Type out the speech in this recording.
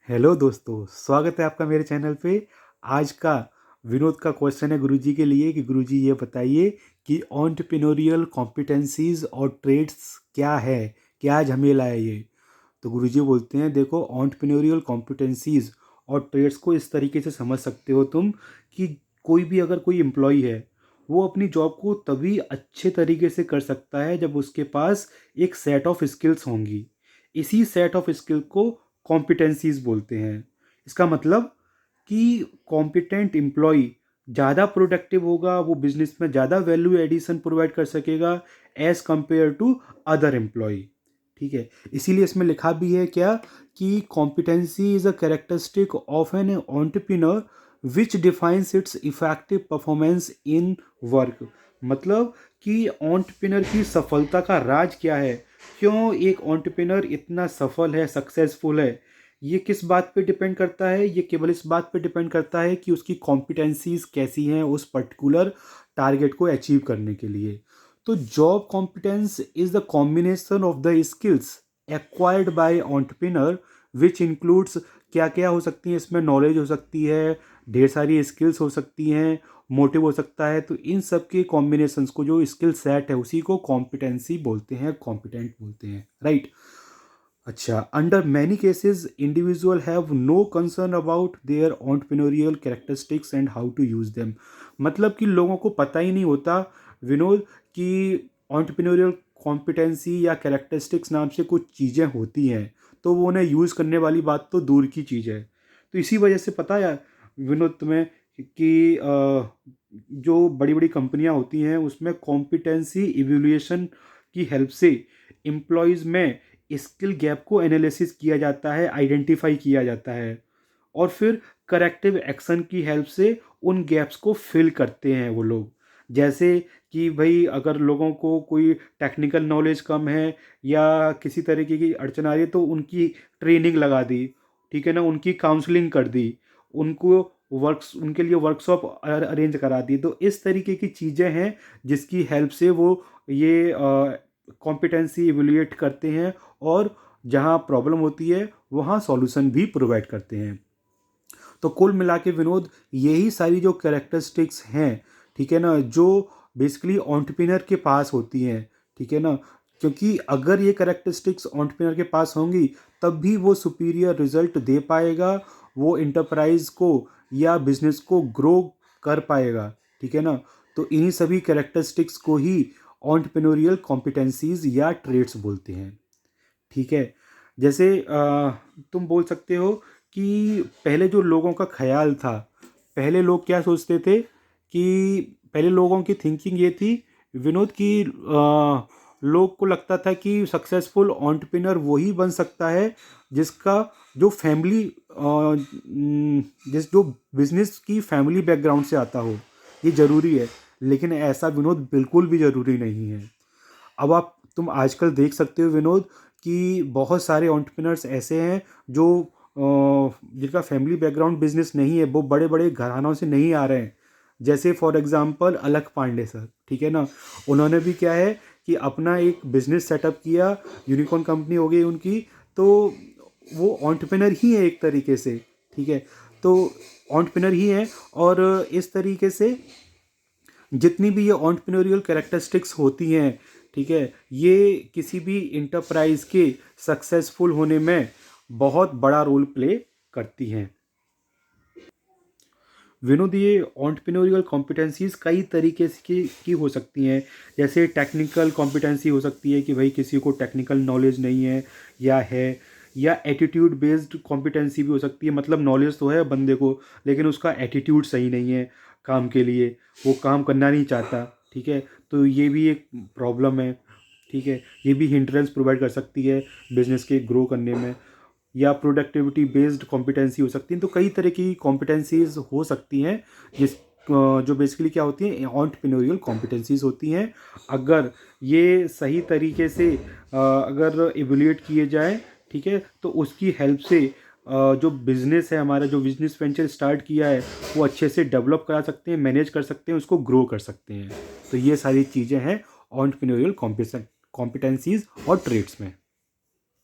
Hello दोस्तों, स्वागत है आपका मेरे चैनल पे। आज का विनोद का क्वेश्चन है गुरुजी के लिए कि गुरुजी ये बताइए कि एंटरप्रेन्योरियल कॉम्पिटेंसीज और ट्रेड्स क्या है, क्या झमेला है ये। तो गुरुजी बोलते हैं, देखो एंटरप्रेन्योरियल कॉम्पिटेंसीज और ट्रेड्स को इस तरीके से समझ सकते हो तुम कि कोई एम्प्लॉय है वो अपनी जॉब को तभी अच्छे तरीके से कर सकता है जब उसके पास एक सेट ऑफ स्किल्स होंगी। इसी सेट ऑफ स्किल को कॉम्पिटेंसीज बोलते हैं। इसका मतलब कि कॉम्पिटेंट एम्प्लॉय ज़्यादा प्रोडक्टिव होगा, वो बिजनेस में ज़्यादा वैल्यू एडिशन प्रोवाइड कर सकेगा as compare to other employ. ठीक है, इसीलिए इसमें लिखा भी है क्या कि competency is a characteristic of an entrepreneur which defines its effective performance in work. मतलब कि एंटरप्रेन्योर की सफलता का राज क्या है, क्यों एक एंटरप्रेन्योर इतना सफल है, सक्सेसफुल है, ये किस बात पे डिपेंड करता है। ये केवल इस बात पे डिपेंड करता है कि उसकी कॉम्पिटेंसीज कैसी हैं उस पर्टिकुलर टारगेट को अचीव करने के लिए। तो job competence is the combination of the skills acquired by entrepreneur which includes, क्या क्या हो सकती हैं इसमें, नॉलेज हो सकती है, ढेर सारी स्किल्स हो सकती हैं, मोटिव हो सकता है। तो इन सब के कॉम्बिनेशंस को, जो स्किल सेट है, उसी को कॉम्पिटेंसी बोलते हैं, कॉम्पिटेंट बोलते हैं, राइट। अच्छा, under many cases individual have no concern about their entrepreneurial characteristics and how to use them. मतलब कि लोगों को पता ही नहीं होता विनोद कि एंटरप्रेन्योरियल कॉम्पिटेंसी या कैरेक्टरिस्टिक्स नाम से कुछ चीज़ें होती हैं, तो वो उन्हें यूज़ करने वाली बात तो दूर की चीज़ है। तो इसी वजह से पता है विनोद तुम्हें कि जो बड़ी बड़ी कंपनियां होती हैं उसमें कॉम्पिटेंसी इवैल्यूएशन की हेल्प से एम्प्लॉयज़ में स्किल गैप को एनालिसिस किया जाता है, आइडेंटिफाई किया जाता है, और फिर करेक्टिव एक्शन की हेल्प से उन गैप्स को फिल करते हैं वो लोग। जैसे कि भाई अगर लोगों को कोई टेक्निकल नॉलेज कम है या किसी तरीके की अड़चन आ रही है तो उनकी ट्रेनिंग लगा दी, ठीक है ना, उनकी काउंसलिंग कर दी, उनको वर्क्स उनके लिए वर्कशॉप अरेंज करा दी। तो इस तरीके की चीज़ें हैं जिसकी हेल्प से वो ये कॉम्पिटेंसी इवेल्युएट करते हैं और जहाँ प्रॉब्लम होती है वहाँ सॉल्यूशन भी प्रोवाइड करते हैं। तो कुल मिला के विनोद, यही सारी जो कैरेक्टरिस्टिक्स हैं, ठीक है ना, जो बेसिकली एंटरप्रेन्योर के पास होती हैं, ठीक है ना, क्योंकि अगर ये कैरेक्टरिस्टिक्स एंटरप्रेन्योर के पास होंगी तब भी वो सुपीरियर रिजल्ट दे पाएगा, वो इंटरप्राइज को या बिजनेस को ग्रो कर पाएगा, ठीक है ना। तो इन्हीं सभी कैरेक्टरिस्टिक्स को ही एंटरप्रेन्योरियल कॉम्पिटेंसीज या ट्रेड्स बोलते हैं, ठीक है। जैसे तुम बोल सकते हो कि पहले जो लोगों का ख्याल था, पहले लोग क्या सोचते थे कि पहले लोगों की थिंकिंग ये थी विनोद की, लोग को लगता था कि सक्सेसफुल एंटरप्रेन्योर वही बन सकता है जिसका जो फैमिली जिस जो बिजनेस की फैमिली बैकग्राउंड से आता हो। ये ज़रूरी है, लेकिन ऐसा विनोद बिल्कुल भी ज़रूरी नहीं है। अब तुम आजकल देख सकते हो विनोद कि बहुत सारे एंटरप्रेन्योर्स ऐसे हैं जो जिनका फैमिली बैकग्राउंड बिजनेस नहीं है, वो बड़े बड़े घरानों से नहीं आ रहे हैं। जैसे फॉर एग्जांपल अलख पांडे सर, ठीक है ना, उन्होंने भी क्या है कि अपना एक बिजनेस सेटअप किया, यूनिकॉर्न कंपनी हो गई उनकी। तो वो एंटरप्रेन्योर ही है एक तरीके से, ठीक है। तो एंटरप्रेन्योर ही है, और इस तरीके से जितनी भी ये एंटरप्रेन्योरियल कैरेक्टरिस्टिक्स होती हैं, ठीक है, ये किसी भी इंटरप्राइज के सक्सेसफुल होने में बहुत बड़ा रोल प्ले करती हैं। विनोद, ये एंटरप्रेन्योरियल कॉम्पिटेंसीज कई तरीके से की हो सकती हैं। जैसे टेक्निकल कॉम्पिटेंसी हो सकती है कि भाई किसी को टेक्निकल नॉलेज नहीं है या एटीट्यूड बेस्ड कॉम्पिटेंसी भी हो सकती है। मतलब नॉलेज तो है बंदे को, लेकिन उसका एटीट्यूड सही नहीं है काम के लिए, वो काम करना नहीं चाहता, ठीक है। तो ये भी एक प्रॉब्लम है, ठीक है। ये भी हिंड्रेंस प्रोवाइड कर सकती है बिजनेस के ग्रो करने में। या प्रोडक्टिविटी बेस्ड कॉम्पिटेंसी हो सकती है। तो कई तरह की कॉम्पिटेंसीज हो सकती हैं जो बेसिकली क्या होती हैं, एंटरप्रेन्योरियल कॉम्पिटेंसीज होती हैं। अगर ये सही तरीके से अगर इवेल्युएट किए जाए, ठीक है, तो उसकी हेल्प से जो बिज़नेस है हमारा, जो बिजनेस वेंचर स्टार्ट किया है, वो अच्छे से डेवलप करा सकते हैं, मैनेज कर सकते हैं, उसको ग्रो कर सकते हैं। तो ये सारी चीज़ें हैं एंटरप्रेन्योरियल कॉम्पिटेंसीज और ट्रेड्स में।